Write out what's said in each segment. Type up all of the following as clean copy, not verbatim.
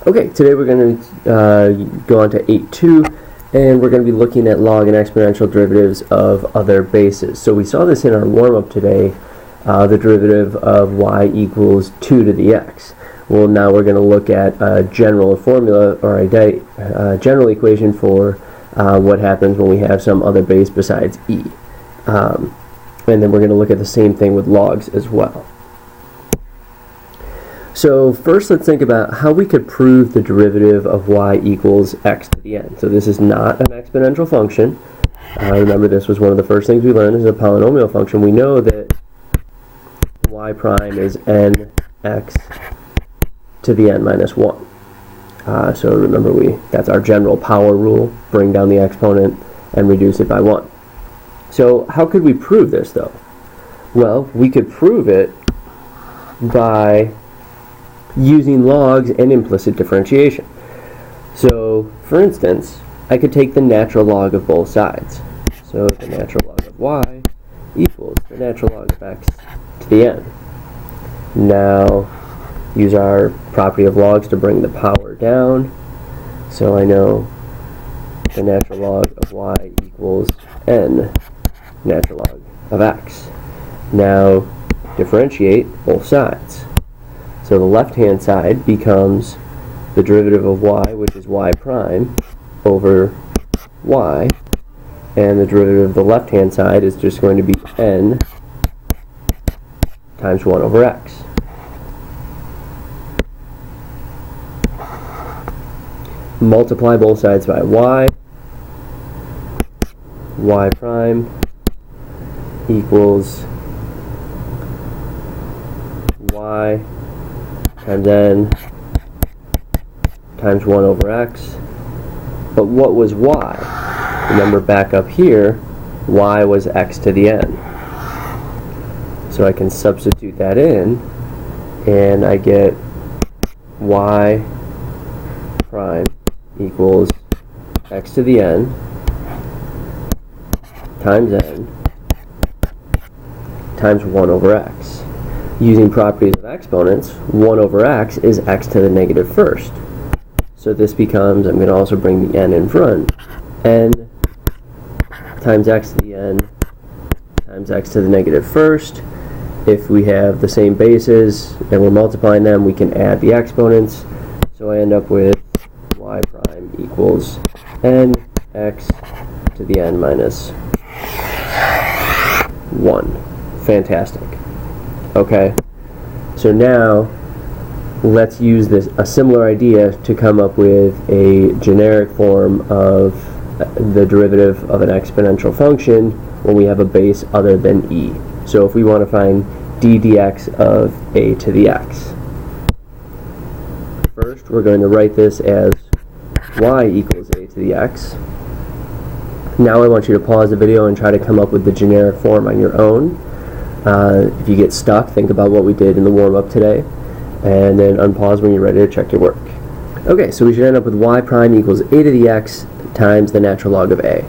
Okay, today we're going to go on to 8.2, and we're going to be looking at log and exponential derivatives of other bases. So we saw this in our warm-up today, the derivative of y equals 2 to the x. Well, now we're going to look at a general formula, or a general equation for what happens when we have some other base besides e. And then we're going to look at the same thing with logs as well. So first let's think about how we could prove the derivative of y equals x to the n. So this is not an exponential function. Remember, this was one of the first things we learned is a polynomial function. We know that y prime is nx to the n minus 1. So remember, that's our general power rule. Bring down the exponent and reduce it by 1. So how could we prove this, though? Well, we could prove it by using logs and implicit differentiation. So, for instance, I could take the natural log of both sides. So the natural log of y equals the natural log of x to the n. Now, use our property of logs to bring the power down. So I know the natural log of y equals n natural log of x. Now, differentiate both sides. So the left-hand side becomes the derivative of y, which is y prime, over y, and the derivative of the left-hand side is just going to be n times 1 over x. Multiply both sides by y prime equals y times n times 1 over x. But what was y? Remember, back up here, y was x to the n. So I can substitute that in, and I get y prime equals x to the n times n times 1 over x. Using properties of exponents, 1 over x is x to the negative first. So this becomes, I'm going to also bring the n in front, n times x to the n times x to the negative first. If we have the same bases and we're multiplying them, we can add the exponents. So I end up with y prime equals n x to the n minus 1. Fantastic. Okay, so now let's use a similar idea to come up with a generic form of the derivative of an exponential function when we have a base other than e. So if we want to find d dx of a to the x, first we're going to write this as y equals a to the x. Now I want you to pause the video and try to come up with the generic form on your own. If you get stuck, think about what we did in the warm-up today, and then unpause when you're ready to check your work. Okay, so we should end up with y prime equals a to the x times the natural log of a.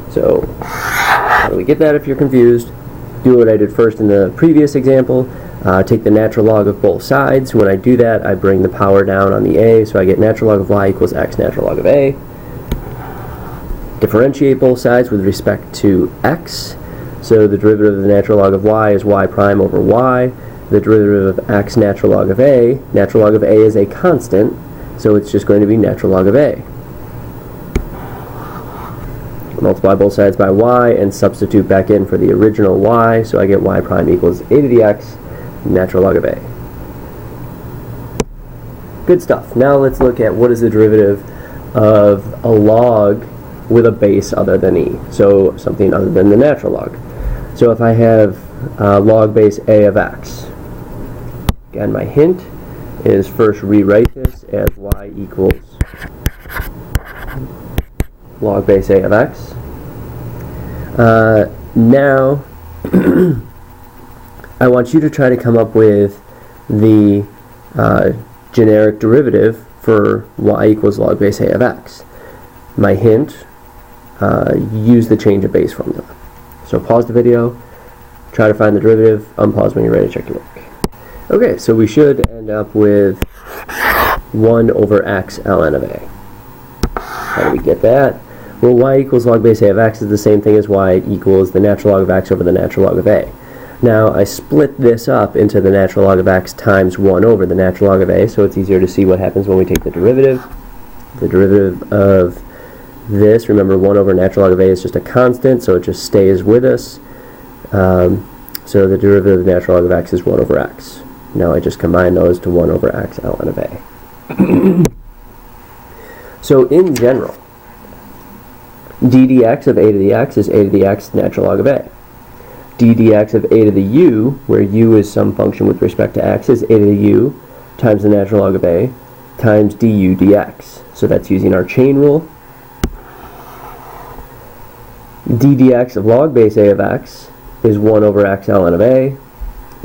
So how do we get that if you're confused? Do what I did first in the previous example. Take the natural log of both sides. When I do that, I bring the power down on the a, so I get natural log of y equals x natural log of a. Differentiate both sides with respect to x. So the derivative of the natural log of y is y prime over y. The derivative of x natural log of a is a constant, so it's just going to be natural log of a. Multiply both sides by y and substitute back in for the original y, so I get y prime equals a to the x natural log of a. Good stuff. Now let's look at what is the derivative of a log with a base other than e, so something other than the natural log. So if I have log base a of x, again, my hint is first rewrite this as y equals log base a of x. Now I want you to try to come up with the generic derivative for y equals log base a of x. My hint, use the change of base formula. So pause the video, try to find the derivative, unpause when you're ready to check your work. Okay, so we should end up with 1 over x ln of a. How do we get that? Well, y equals log base a of x is the same thing as y equals the natural log of x over the natural log of a. Now, I split this up into the natural log of x times 1 over the natural log of a, so it's easier to see what happens when we take the derivative. The derivative of this, remember 1 over natural log of a is just a constant, so it just stays with us. So the derivative of the natural log of x is 1 over x. Now I just combine those to 1 over x ln of a. So in general, d dx of a to the x is a to the x natural log of a. d dx of a to the u, where u is some function with respect to x, is a to the u times the natural log of a times du dx. So that's using our chain rule. d dx of log base a of x is 1 over x ln of a.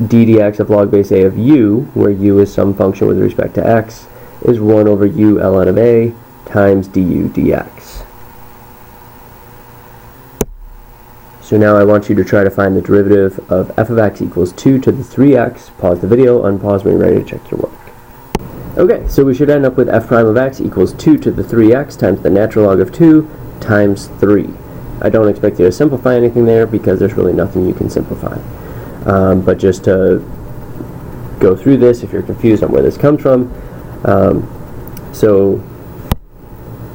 d dx of log base a of u, where u is some function with respect to x, is 1 over u ln of a times du dx. So now I want you to try to find the derivative of f of x equals 2 to the 3x. Pause the video, unpause when you're ready to check your work. Okay, so we should end up with f prime of x equals 2 to the 3x times the natural log of 2 times 3. I don't expect you to simplify anything there because there's really nothing you can simplify. But just to go through this, if you're confused on where this comes from, so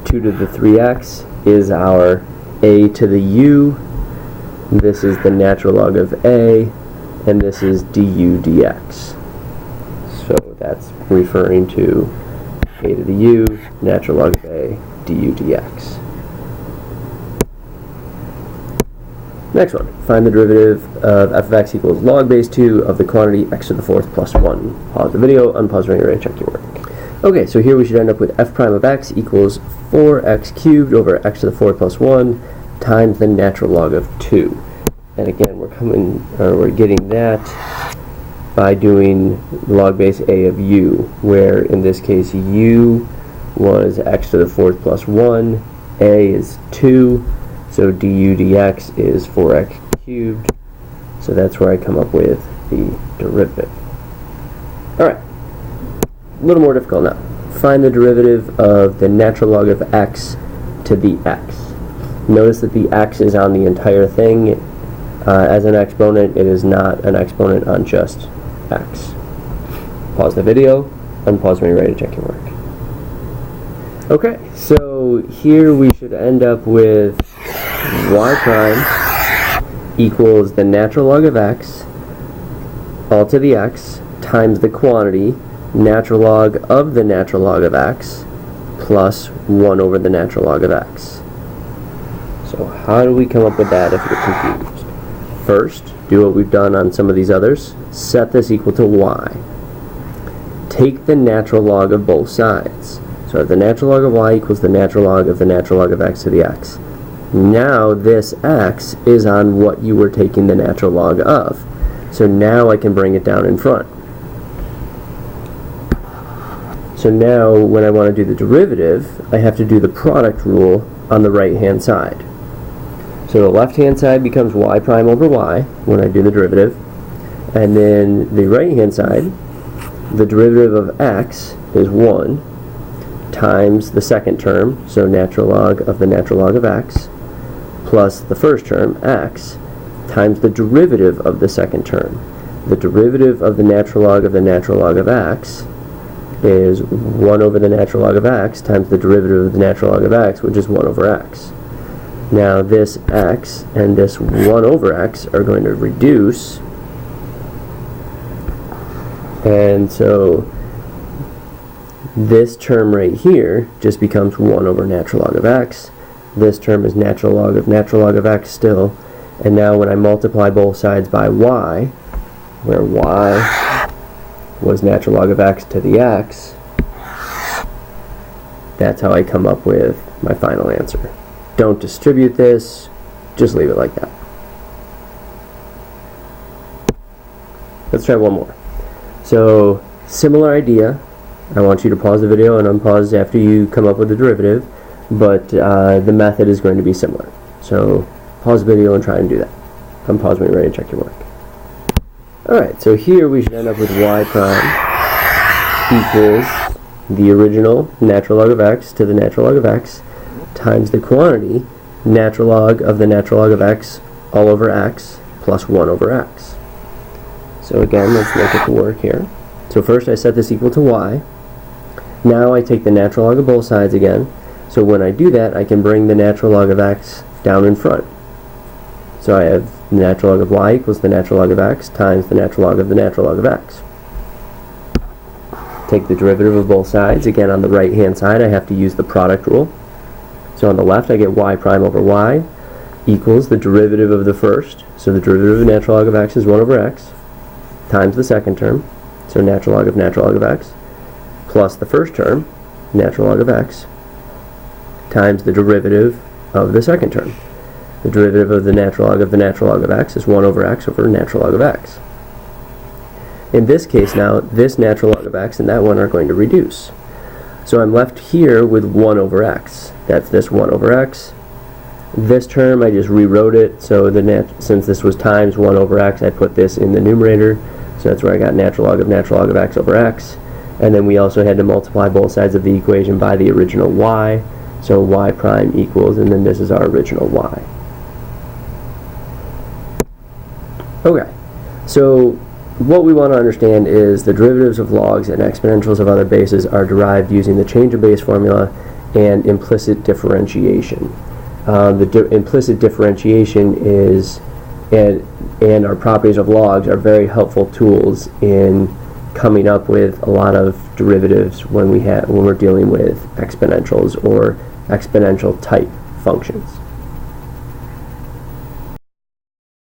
2 to the 3x is our a to the u, this is the natural log of a, and this is du dx. So that's referring to a to the u, natural log of a, du dx. Next one, find the derivative of f of x equals log base 2 of the quantity x to the 4th plus 1. Pause the video, unpause when you're ready to check your work. Okay, so here we should end up with f prime of x equals 4x cubed over x to the 4th plus 1 times the natural log of 2. And again, we're getting that by doing log base a of u, where in this case u was x to the 4th plus 1, a is 2, so du dx is 4x cubed, so that's where I come up with the derivative. Alright, a little more difficult now. Find the derivative of the natural log of x to the x. Notice that the x is on the entire thing. As an exponent, it is not an exponent on just x. Pause the video, unpause when you're ready to check your work. Okay, so here we should end up with y prime equals the natural log of x, all to the x, times the quantity, natural log of the natural log of x, plus 1 over the natural log of x. So how do we come up with that if you're confused? First, do what we've done on some of these others. Set this equal to y. Take the natural log of both sides. So the natural log of y equals the natural log of x to the x. Now this x is on what you were taking the natural log of. So now I can bring it down in front. So now when I want to do the derivative, I have to do the product rule on the right hand side. So the left hand side becomes y prime over y when I do the derivative, and then the right hand side, the derivative of x is 1 times the second term, so natural log of the natural log of x, plus the first term, x, times the derivative of the second term. The derivative of the natural log of x is 1 over the natural log of x times the derivative of the natural log of x, which is 1 over x. Now this x and this 1 over x are going to reduce, and so this term right here just becomes 1 over natural log of x. This term is natural log of x still, and now when I multiply both sides by y, where y was natural log of x to the x, that's how I come up with my final answer. Don't distribute this, just leave it like that. Let's try one more. So, similar idea. I want you to pause the video and unpause after you come up with the derivative, but the method is going to be similar. So, pause the video and try and do that. Unpause when you're ready to check your work. Alright, so here we should end up with y prime equals the original natural log of x to the natural log of x times the quantity natural log of the natural log of x all over x plus 1 over x. So again, let's make it work here. So first I set this equal to y. Now I take the natural log of both sides again. So when I do that, I can bring the natural log of x down in front. So I have the natural log of y equals the natural log of x times the natural log of the natural log of x. Take the derivative of both sides. Again, on the right hand side I have to use the product rule. So on the left I get y prime over y equals the derivative of the first. So the derivative of the natural log of x is 1 over x times the second term, so natural log of x, plus the first term, natural log of x, times the derivative of the second term. The derivative of the natural log of x is 1 over x over natural log of x. In this case now, this natural log of x and that one are going to reduce. So I'm left here with 1 over x. That's this 1 over x. This term, I just rewrote it, so since this was times 1 over x, I put this in the numerator, so that's where I got natural log of x over x. And then we also had to multiply both sides of the equation by the original y, so y prime equals, and then this is our original y. Okay, so what we want to understand is the derivatives of logs and exponentials of other bases are derived using the change of base formula and implicit differentiation. Implicit differentiation is, and our properties of logs are very helpful tools in coming up with a lot of derivatives when we're dealing with exponentials or exponential type functions.